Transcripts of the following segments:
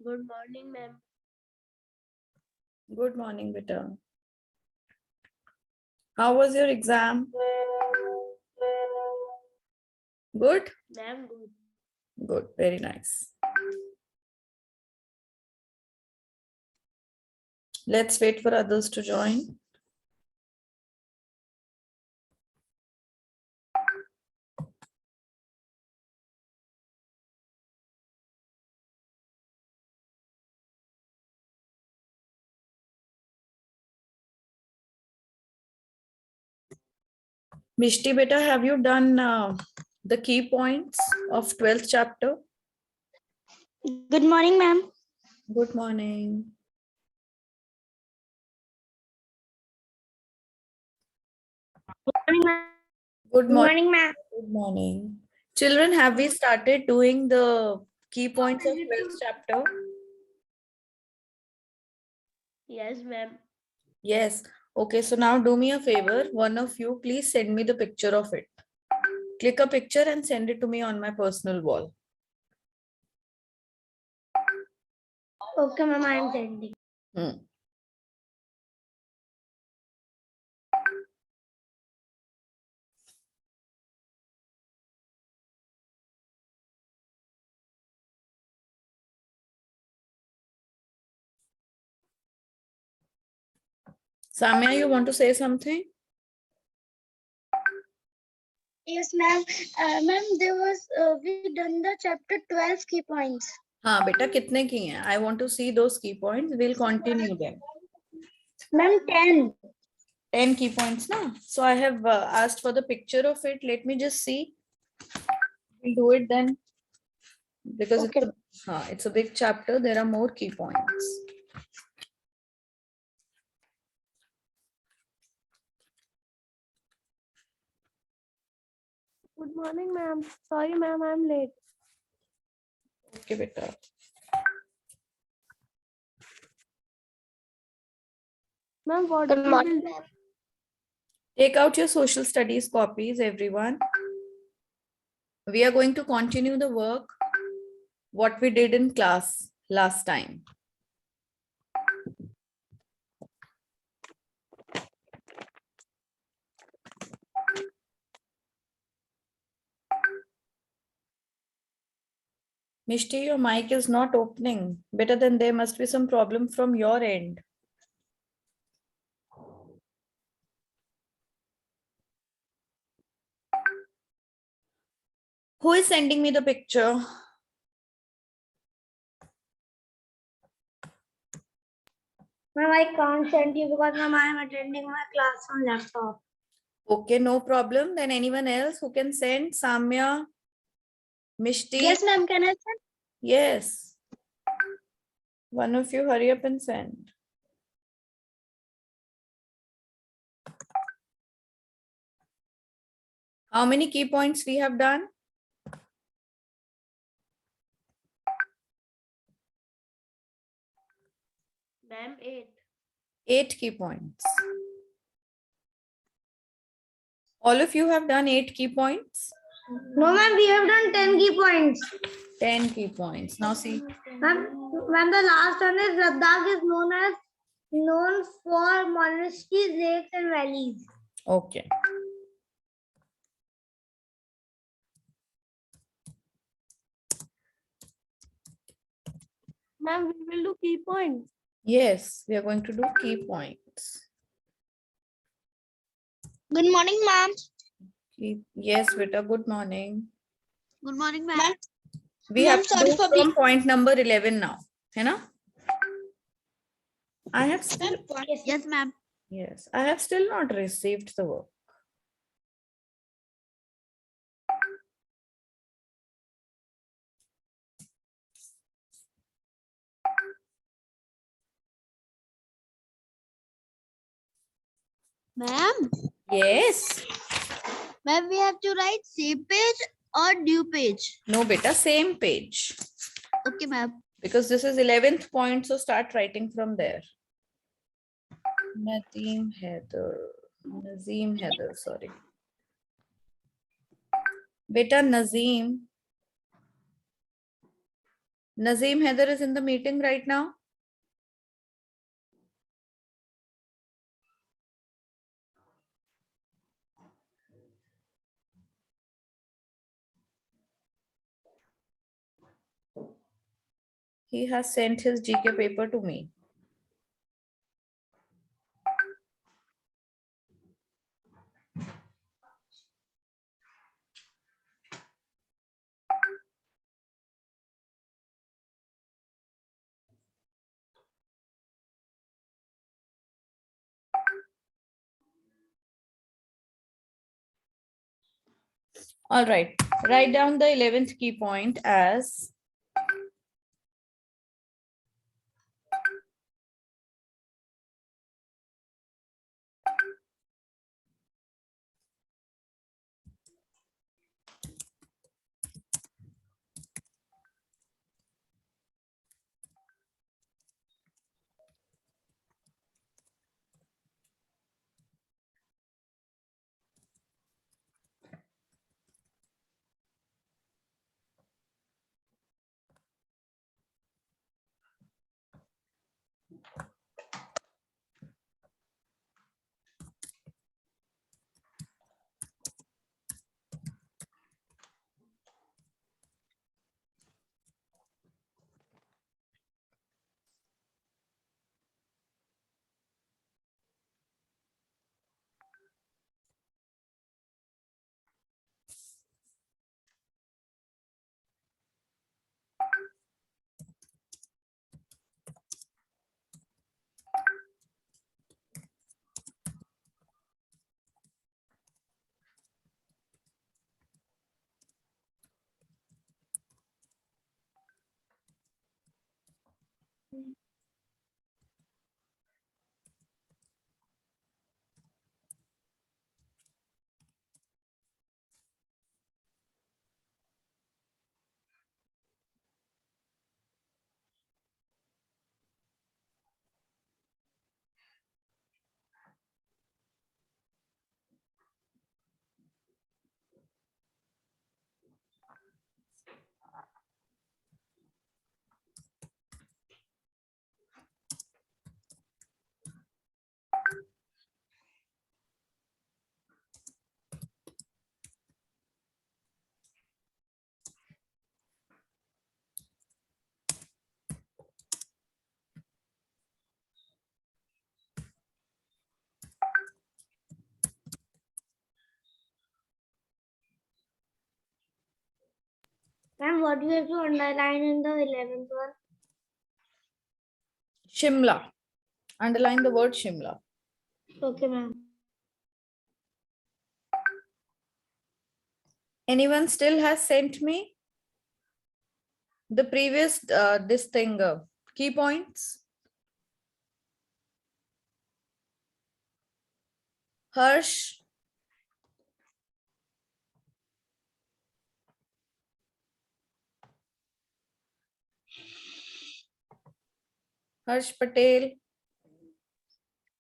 Good morning, ma'am. Good morning, beta. How was your exam? Good? Ma'am, good. Good, very nice. Let's wait for others to join. Mishti beta, have you done the key points of 12th chapter? Good morning, ma'am. Good morning. Good morning. ma'am. Good morning. Children, have we started doing the key points of 12th chapter? Yes, ma'am. Yes. Okay, so now do me a favor. One of you, please send me the picture of it. Click a picture and send it to me on my personal wall. Okay, ma'am, I am sending. Hmm. Samya, you want to say something? Yes, ma'am. Ma'am, there was we done the chapter 12 key points. हाँ बेटा कितने किए हैं? I want to see those key points. We'll continue them. Ma'am, 10. 10 key points na? So I have asked for the picture of it. Let me just see. We'll do it then. Because Okay. it's a big chapter. There are more key points. Good morning, ma'am. Sorry, ma'am, I'm late. Okay beta. Ma'am, what Good we morning, will do? Take out your social studies copies, everyone. We are going to continue the work what we did in class last time. Mishti, your mic is not opening. Better than there must be some problem from your end. Who is sending me the picture? Ma'am, I can't send you because ma'am, I am attending my class on laptop. Okay, no problem. Then anyone else who can send? Samya, Mishti? Yes, ma'am, can I send? Yes. One of you hurry up and send. How many key points we have done? Ma'am, 8. 8 key points. All of you have done 8 key points? No, ma'am, we have done 10 key points. 10 key points. Now see. Ma'am, the last one is Ladakh is known for monasteries, lakes, and valleys. Okay. Ma'am, we will do key points. Yes, we are going to do key points. Good morning, ma'am. Yes, beta, good morning. Good morning, ma'am. We have to do from point number 11 now. है ना? I have still, Yes, ma'am. yes, I have still not received the work. Ma'am, Yes. ma'am, we have to write same page or new page. No, beta, same page. Okay, ma'am. Because this is 11th point, so start writing from there. Nazim Heather, sorry. Beta Nazim. Nazim Heather is in the meeting right now. He has sent his GK paper to me. All right, write down the 11th key point as Ma'am, what do you have to underline in the 11th one? Shimla. Underline the word Shimla. Okay, ma'am. Anyone still has sent me the previous this thing key points? Harsh, Harsh Patel,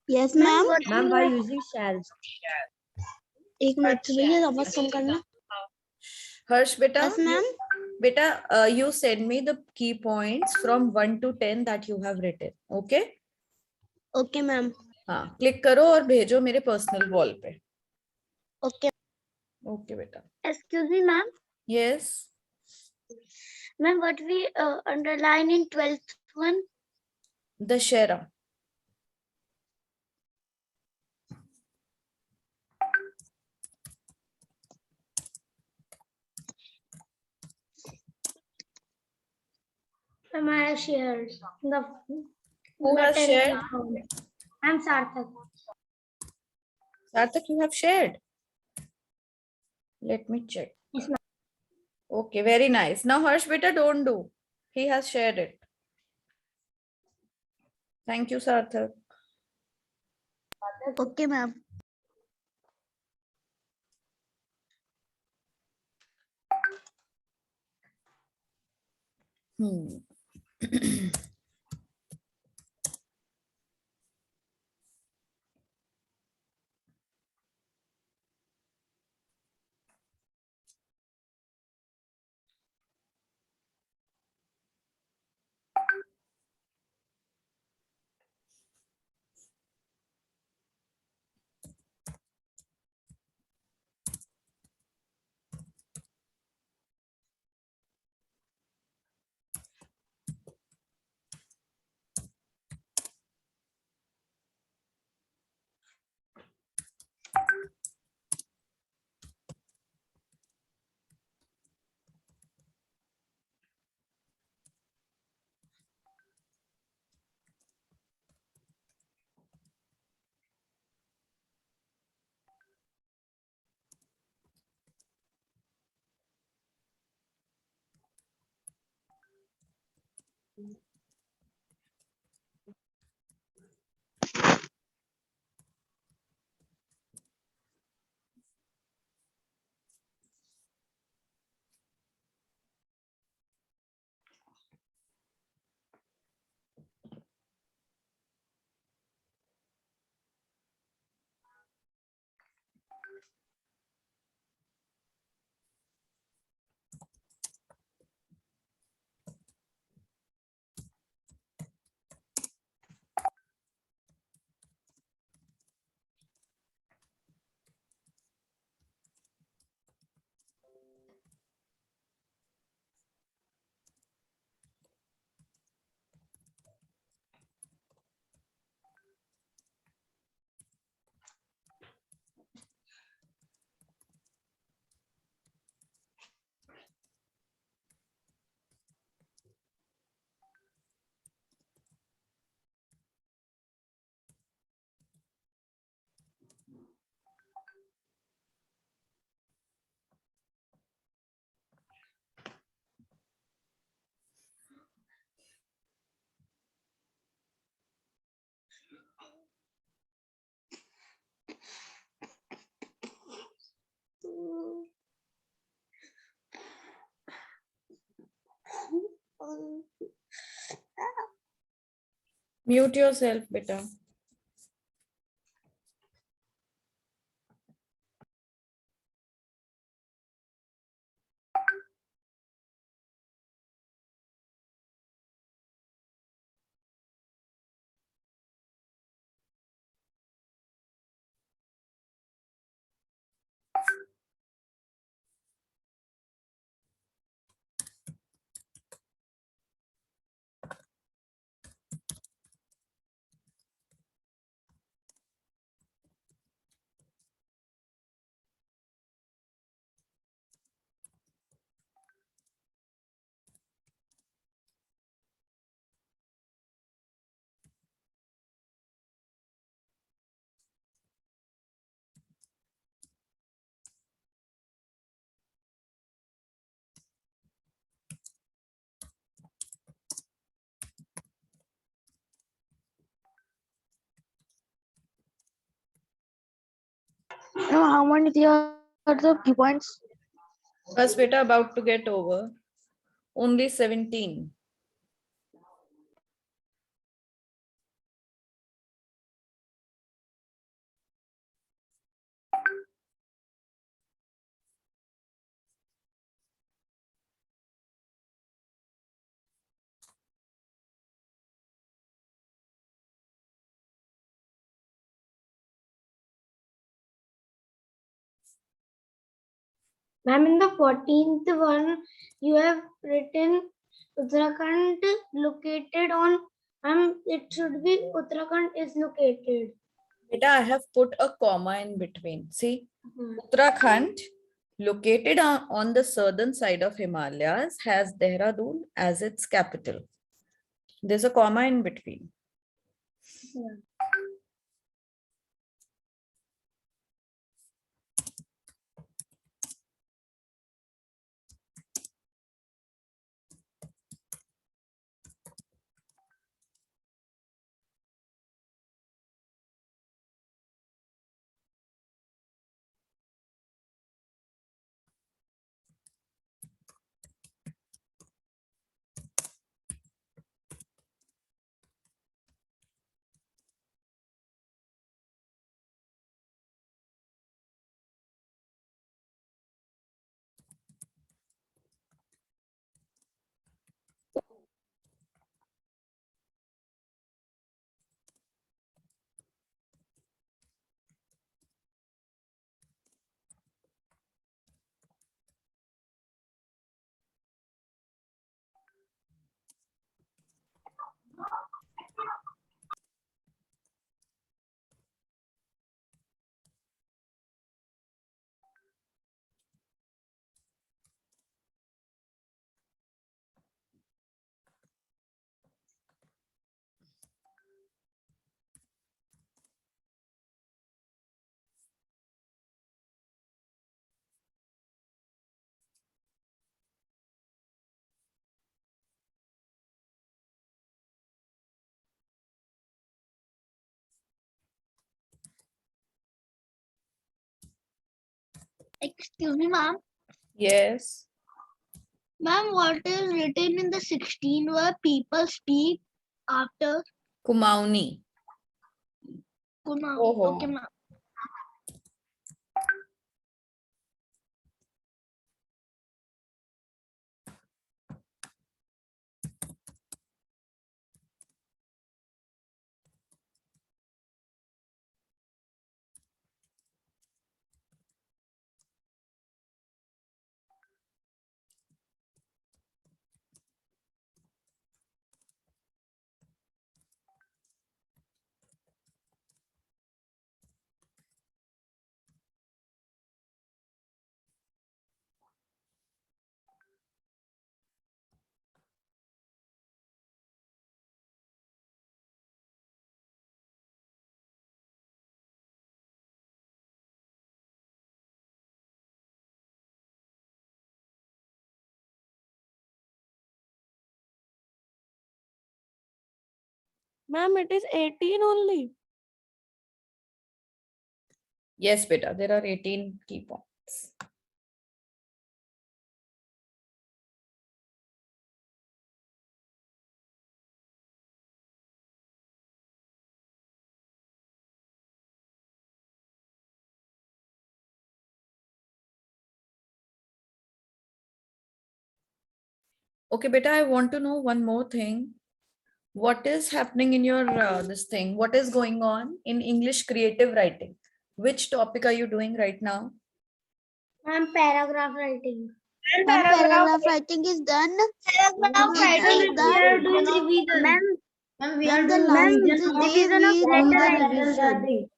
Yes, Ma'am, ma'am. what Ma'am, do by you using shells. एक minute भैया आवाज कम करना. Harsh beta, Yes, ma'am. you send me the key points from 1 to 10 that you have written. Okay? Okay, ma'am. हाँ, click करो और भेजो मेरे personal wall पे. Okay. ओके बेटा. excuse me, ma'am? Yes. Ma'am, what we underline in 12th one? Dussehra. Ma'am, I have shared the. Who has shared? I'm Sarthak. Sarthak, you have shared. Let me check. Yes, ma'am. Okay, very nice. Now Harsh beta, don't do. He has shared it. Thank you, Sarthak. Okay, ma'am. Mute yourself, beta. How many are the key points? Bas beta, about to get over. Only 17. Ma'am, in the 14th one, you have written Uttarakhand located on. Ma'am, it should be Uttarakhand is located. Beta, I have put a comma in between. See, Uttarakhand, located on the southern side of Himalayas, has Dehradun as its capital. There's a comma in between. Excuse me, ma'am. Yes. Ma'am, what is written in the 16 where people speak after Kumauni. Kuna? Oh. Okay, ma'am. Ma'am, it is 18 only. Yes, beta. There are 18 key points. Okay, beta, I want to know one more thing. What is happening in your this thing? What is going on in English creative writing? Which topic are you doing right now? Ma'am, paragraph writing. Ma'am, paragraph writing is done. Paragraph writing we are doing revision. Ma'am, We are the doing last revision. day Revision of we letter do the writing. revision.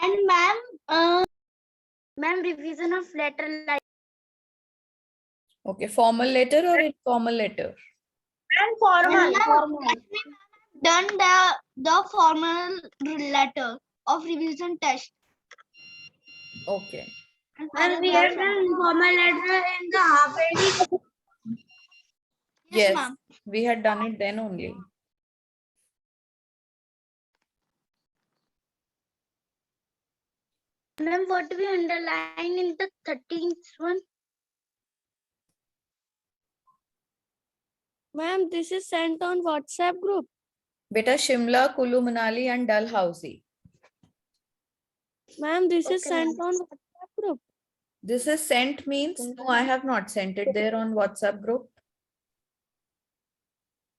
And ma'am, revision of letter like Okay, formal letter or informal letter? and formal. Done the formal letter of revision test. Okay. And we have done informal letter in the half yearly. Yes, ma'am. we had done it then only. Ma'am, what we underline in the 13th one? Ma'am, this is sent on WhatsApp group. Beta, Shimla, Kulu, Manali, and Dalhousie. Ma'am, this is Okay, sent ma'am. on WhatsApp group. This is sent means no, I have not sent it there on WhatsApp group.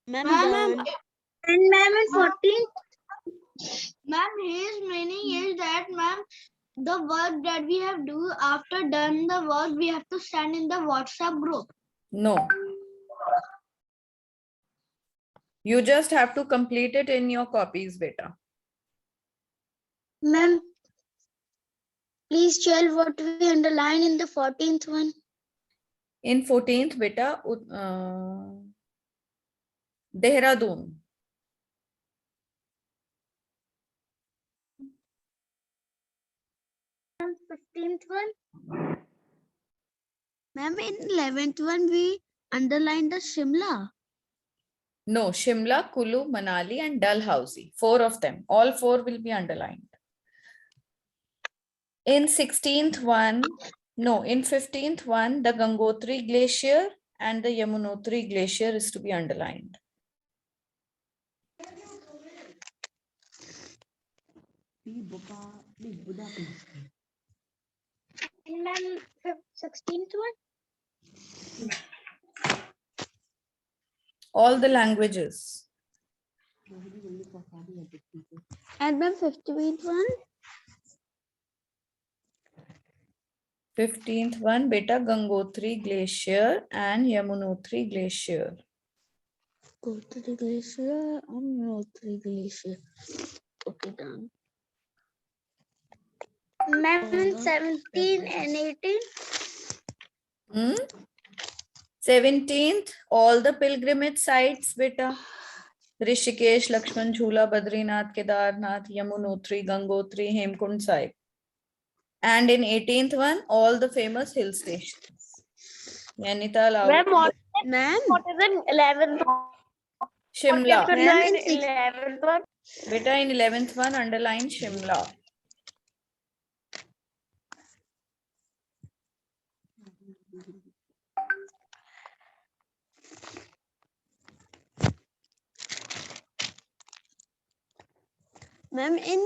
Ma'am, Ma'am, And ma'am, in 14th. Ma'am, his meaning is that, ma'am, the work that we have do after done the work, we have to send in the WhatsApp group. No. You just have to complete it in your copies, beta. Ma'am, please tell what we underline in the 14th one. In 14th, beta, Dehradun. Ma'am, 15th one. Ma'am, in 11th one, we underline the Shimla. No, Shimla, Kulu, Manali, and Dalhousie. 4 of them. All 4 will be underlined. In 16th one, no, in 15th one, the Gangotri Glacier and the Yamunotri Glacier is to be underlined. And ma'am, 16th one. All the languages. And ma'am, 15th one. 15th one, beta, Gangotri Glacier and Yamunotri Glacier. Gotri Glacier and Notri Glacier. Okay, done. Ma'am, 17 and 18. 17th, all the pilgrimage sites, beta. Rishikesh, Lakshman Jhula, Badrinath, Kedarnath, Yamunotri, Gangotri, Hemkund Sahib. And in 18th one, all the famous hill stations. Nainital, Ma'am, what Ma'am, is in 11th? Shimla. Underline 11th one. Beta, in 11th one, underline Shimla. Ma'am, in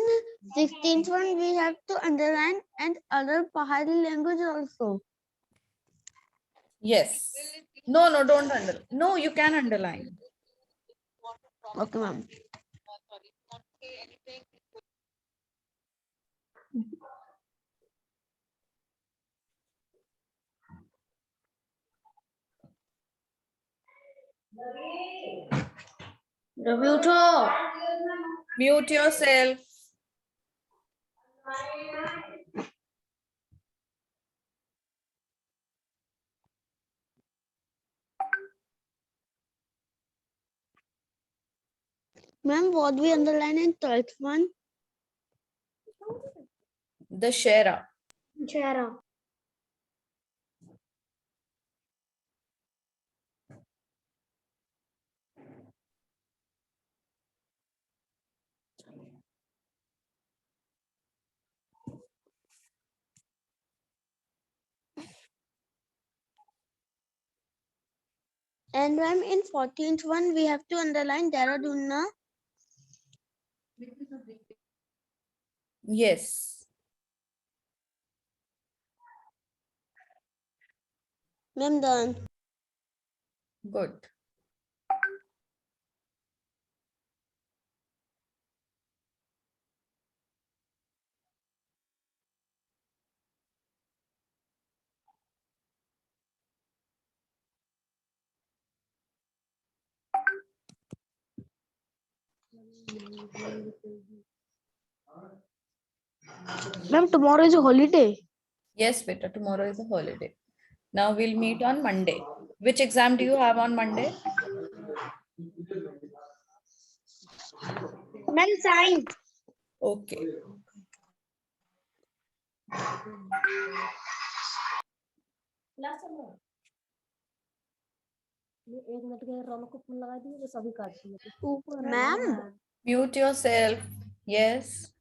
16th one, we have to underline and other Pahari language also. Yes. No, no, don't underline. No, you can underline. Okay, ma'am. Mute yourself. Ma'am, what we underline in 12th one? The Shera. Chera. And ma'am, in 14th one, we have to underline Dehradun na? Yes. Ma'am, done. Good. Ma'am, tomorrow is a holiday. Yes, beta, tomorrow is a holiday. Now we'll meet on Monday. Which exam do you have on Monday? Ma'am, science. Okay. Ma'am, Mute yourself. Yes.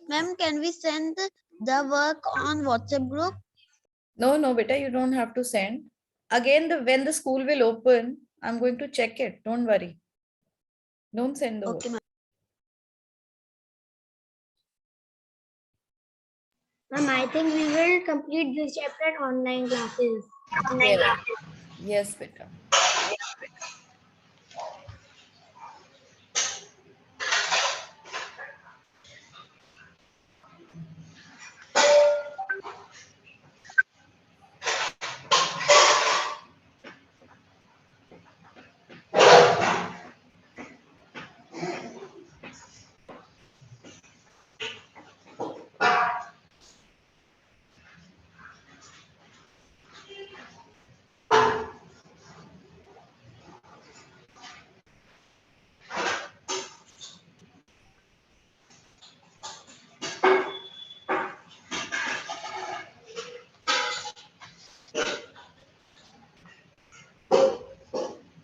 ma'am, can we send the work on WhatsApp group? No, no, beta, you don't have to send. Again, when the school will open, I'm going to check it. Don't worry. Don't send the work. Okay, ma'am. Ma'am, I think we will complete this chapter in online classes. Yes, yes, beta.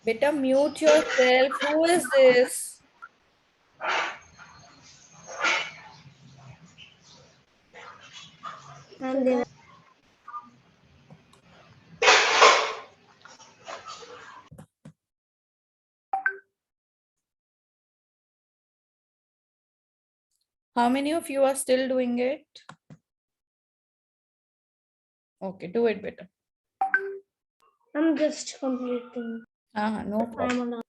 Beta, mute yourself. Who is this? Ma'am, there How many of you are still doing it? Okay, do it, beta. I'm just completing. No problem. I'm on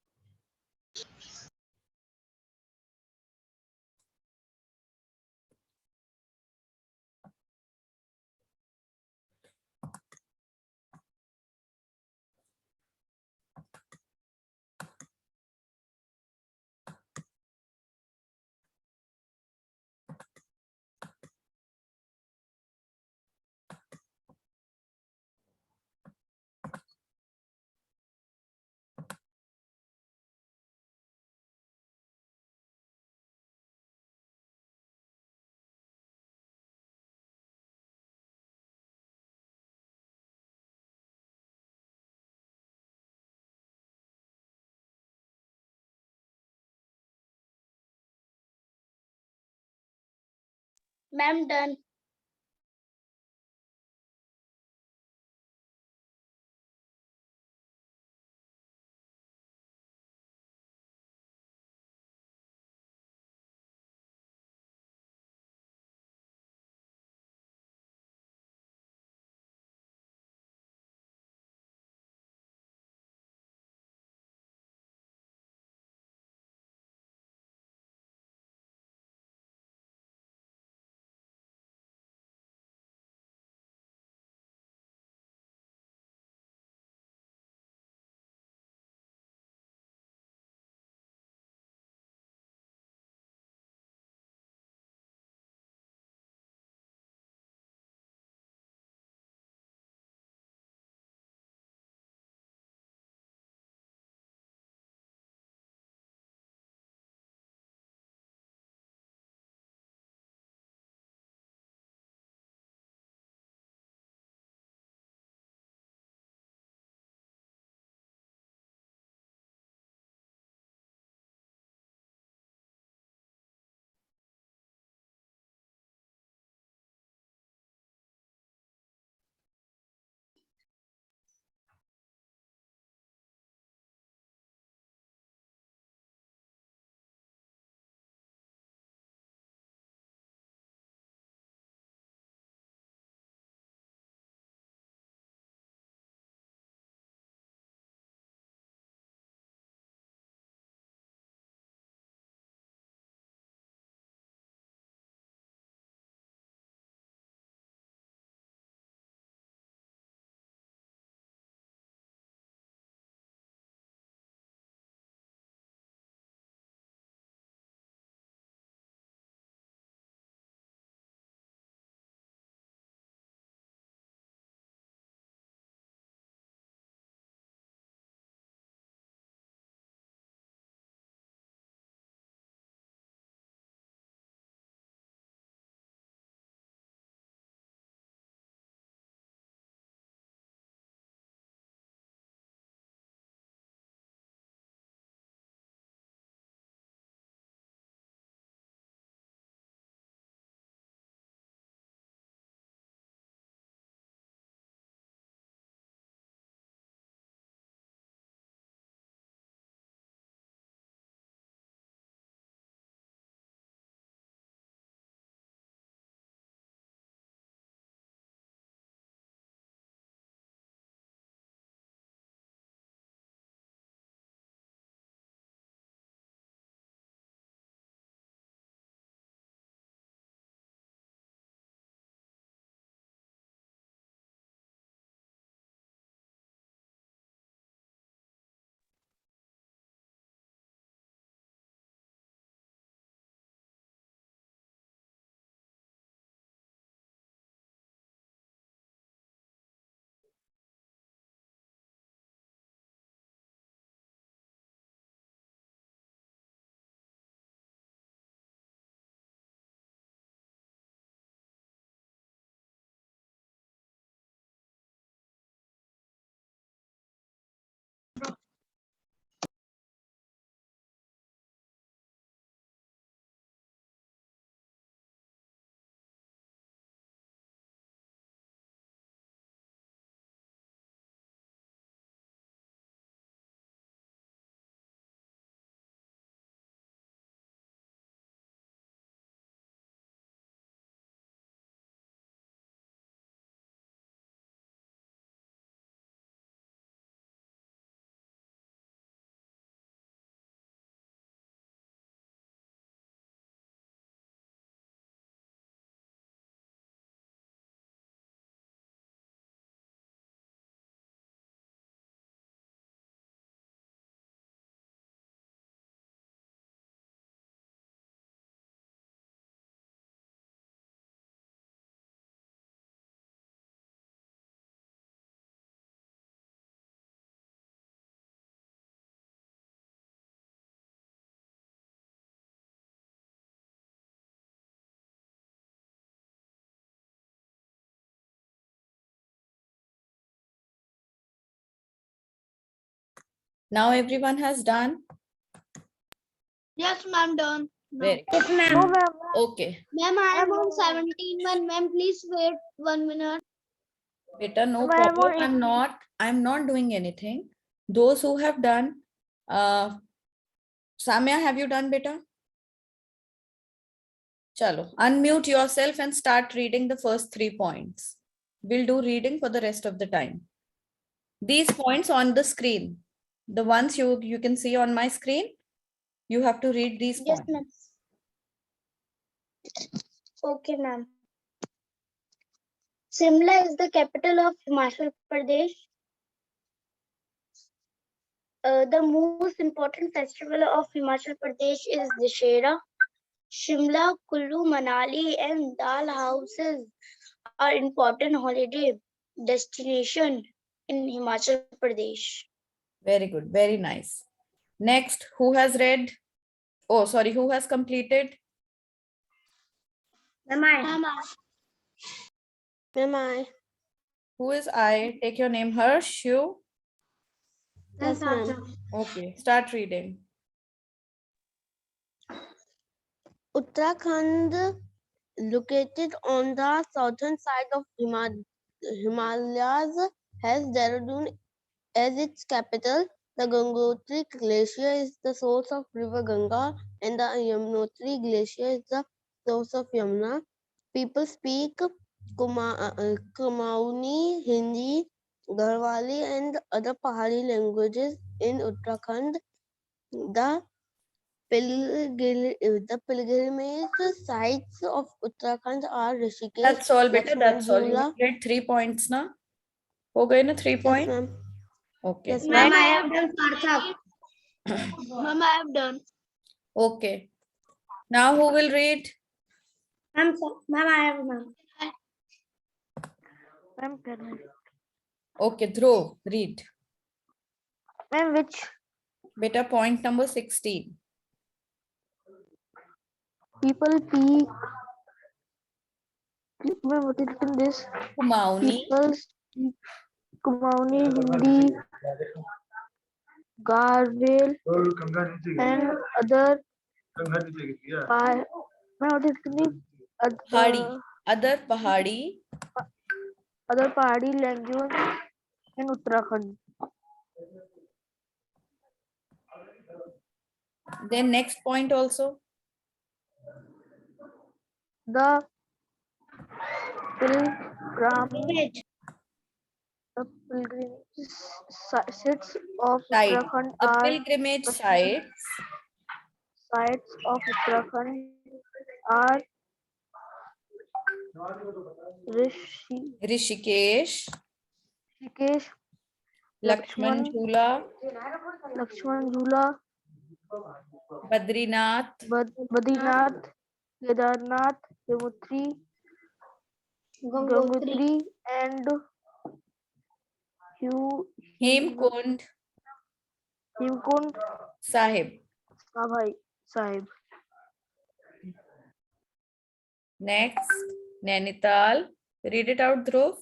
Ma'am, done. Now everyone has done. Yes, ma'am, done. No. Very good. Yes, ma'am. Okay. Ma'am, I am on 17 one. Ma'am, please wait 1 minute. Beta, no Ma'am, I'm problem. on I'm not doing anything. Those who have done, Samya, have you done, beta? Chalo, unmute yourself and start reading the first 3 points. We'll do reading for the rest of the time. These points on the screen, the ones you can see on my screen, you have to read these Yes, points. ma'am. Okay, ma'am. Shimla is the capital of Himachal Pradesh. The most important festival of Himachal Pradesh is Dussehra. Shimla, Kullu, Manali, and Dal houses are important holiday destination in Himachal Pradesh. Very good. Very nice. Next, who has read? Oh, sorry, who has completed? Ma'am, Who is I? Take your name, Harsh. You? Yes, ma'am. Okay, start reading. Uttarakhand, located on the southern side of Himalayas, has Dehradun as its capital. The Gangotri Glacier is the source of river Ganga, and the Yamunotri Glacier is the source of Yamuna. People speak Kumauni, Hindi, Garhwali, and other Pahari languages in Uttarakhand. The pilgrimage sites of Uttarakhand are Rishikesh, That's all, beta. That's all. You Lakshman will get 3 points na? Ho gaye na 3 Yes, points? ma'am. Okay. Yes, Ma'am, ma'am. I have done Sarthak. Ma'am, I have done. Okay. Now who will read? Ma'am, I have done. Okay, Dhruv, read. Ma'am, which? Beta, point number 16. People speak. Ma'am, what is in this? Kumauni, People speak Kumauni, Hindi, Garhwal, and other. Ma'am, what is in this? Pahadi, other Pahadi, Other Pahari language in Uttarakhand. then next point also. The pilgrimage sites of Site. Uttarakhand The are pilgrimage sites sites of Uttarakhand are Rishikesh, Rishikesh, Lakshman Jhula, Lakshman Jhula, Badrinath, Badrinath, Kedarnath, Gangotri, and Hemkund Himkund Sahib. Sahib. Next, Nainital. Read it out, Dhruv.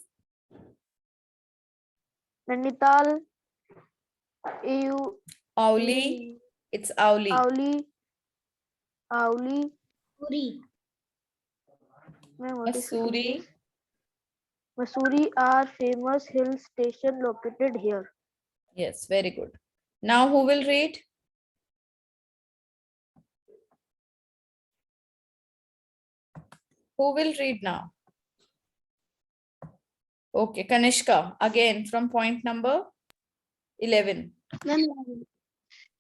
Nainital, Auli. It's Auli. Auli, Mussoorie. Mussoorie are famous hill station located here. Yes, very good. Now who will read? Who will read now? Okay, Kanishka, again from point number 11.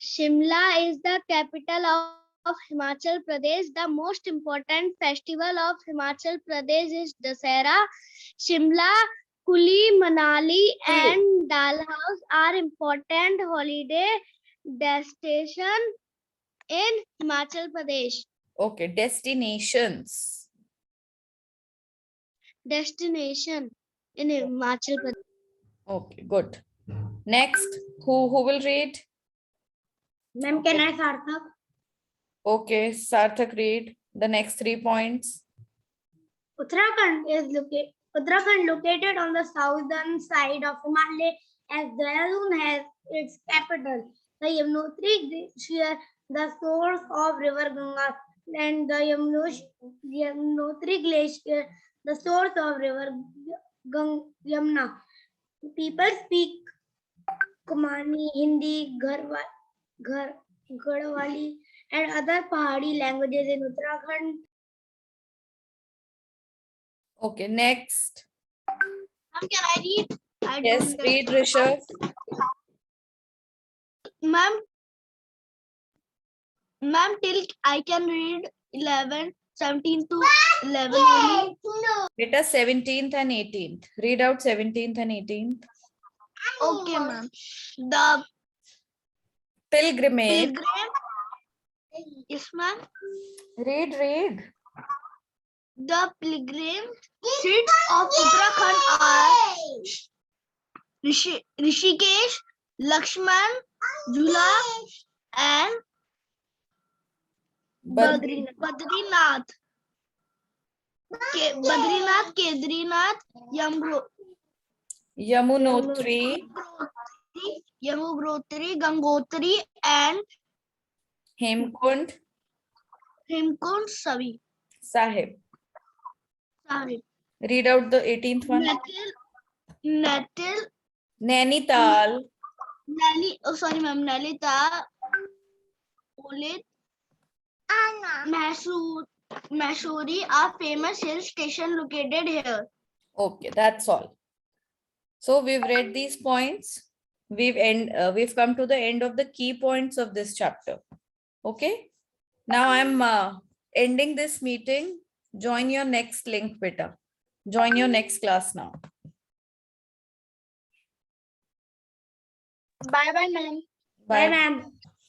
Shimla is the capital of Himachal Pradesh. The most important festival of Himachal Pradesh is Dussehra. Shimla, Kuli, Manali, and Dalhouse are important holiday destination in Himachal Pradesh. Okay, destinations. Destination in Himachal Pradesh. Okay, good. Next, who will read? Ma'am, can I Sarthak? Okay, Sarthak, read the next 3 points. Uttarakhand located on the southern side of Himalaya, as Dehradun has its capital. The Yamunotri Glacier, the source of River Ganga, and the Yamunotri Glacier, the source of River Yamuna. People speak Kumani, Hindi, Garhwali, and other Pahari languages in Uttarakhand. Okay, next. Ma'am, can I read? I Yes, don't read get- Rishabh. Ma'am, till I can read 11, 17 to 11 only. Beta 17th and 18th. Read out 17th and 18th. Okay, ma'am. The Pilgrimage. pilgrim. Yes, ma'am. Read. The pilgrim streets of Uttarakhand are Rishikesh, Lakshman, Jula, and Badrinath. Badrinath, Kedrinath, Yamunotri, Yamugotri, Gangotri, and Hemkund Himkund Sahib. Sahib. Read out the 18th one. Natil, Nainital, Nalita, Ulit, Masuri are famous hill station located here. Okay, that's all. So we've read these points. We've come to the end of the key points of this chapter. Okay. Now I'm ending this meeting. Join your next link, beta. Join your next class now. Bye bye, ma'am. Bye, ma'am.